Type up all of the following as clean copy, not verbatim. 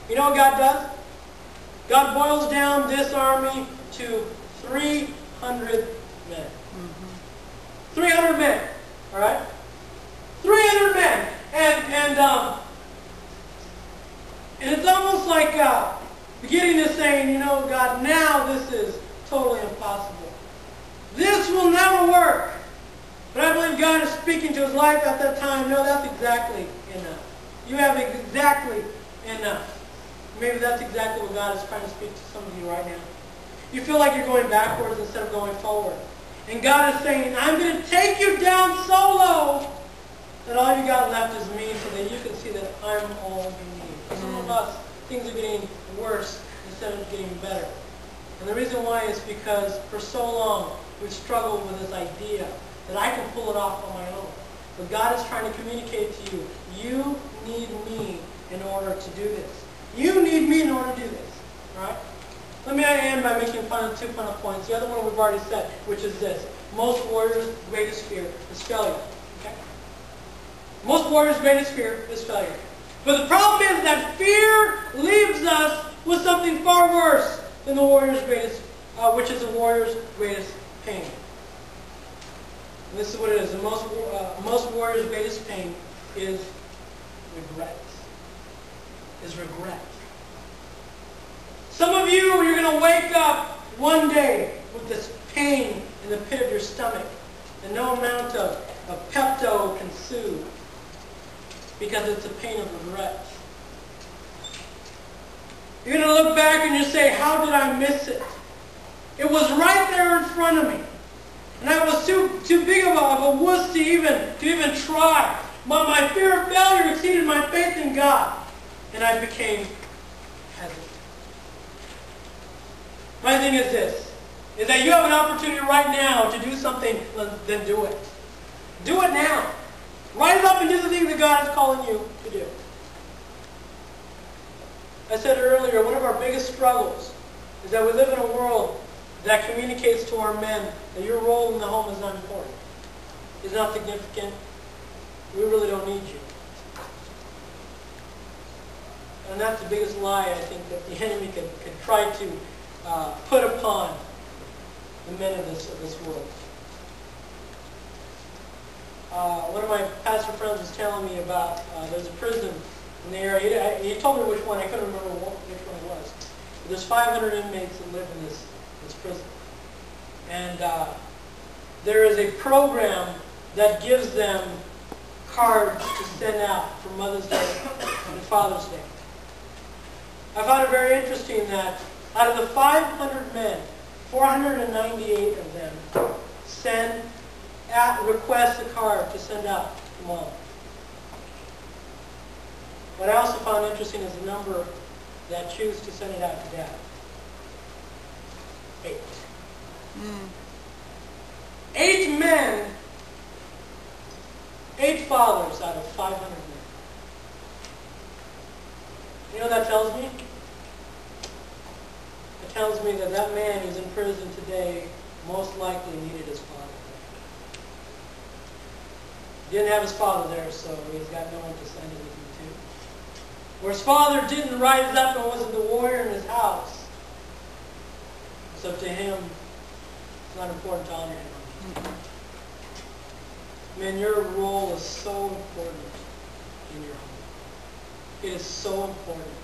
You know what God does? God boils down this army to 300 men. 300 men. All right? 300 men. And it's almost like beginning to saying, you know, God, now this is totally impossible. This will never work. But I believe God is speaking to his life at that time. No, that's exactly enough. You have exactly enough. Maybe that's exactly what God is trying to speak to some of you right now. You feel like you're going backwards instead of going forward. And God is saying, I'm going to take you down so low that all you got left is me so that you can see that I'm all you need. For some of us, things are getting worse instead of getting better. And the reason why is because for so long we've struggled with this idea that I can pull it off on my own. But God is trying to communicate to you, you need me in order to do this. You need me in order to do this. All right? Let me end by making two final points. The other one we've already said, which is this. Most warriors' greatest fear is failure. Okay? Most warriors' greatest fear is failure. But the problem is that fear leaves us with something far worse than the warrior's greatest, which is the warrior's greatest pain. And this is what it is. The most warrior's greatest pain is regret. Is regret. Some of you, you're going to wake up one day with this pain in the pit of your stomach that no amount of Pepto can soothe because it's a pain of regret. You're going to look back and you say, how did I miss it? It was right there in front of me. And I was too big of a wuss to even try. But my fear of failure exceeded my faith in God. And I became hesitant. My thing is this, is that you have an opportunity right now to do something, then do it. Do it now. Rise up and do the thing that God is calling you to do. I said earlier, one of our biggest struggles is that we live in a world that communicates to our men that your role in the home is not important. It's not significant. We really don't need you. And that's the biggest lie, I think, that the enemy can try to put upon the men of this world. One of my pastor friends was telling me about there's a prison in the area. He told me which one. I couldn't remember which one it was. But there's 500 inmates that live in this prison. And there is a program that gives them cards to send out for Mother's Day and Father's Day. I found it very interesting that out of the 500 men, 498 of them request a card to send out to Mom. What I also found interesting is the number that choose to send it out to Dad. 8. 8 men, 8 fathers out of 500 men. You know what that tells me? It tells me that that man who's in prison today most likely needed his father. He didn't have his father there, so he's got no one to send anything to. Where his father didn't rise up and wasn't the warrior in his house. So to him, it's not important to honor him. Man, your role is so important in your home. It is so important.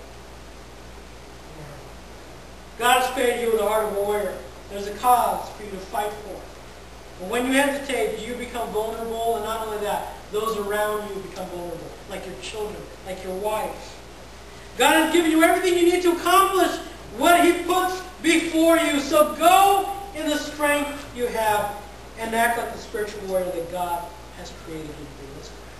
God has created you with a heart of a warrior. There's a cause for you to fight for. But when you hesitate, you become vulnerable, and not only that, those around you become vulnerable, like your children, like your wife. God has given you everything you need to accomplish what He puts before you. So go in the strength you have and act like the spiritual warrior that God has created you to be. Let's pray.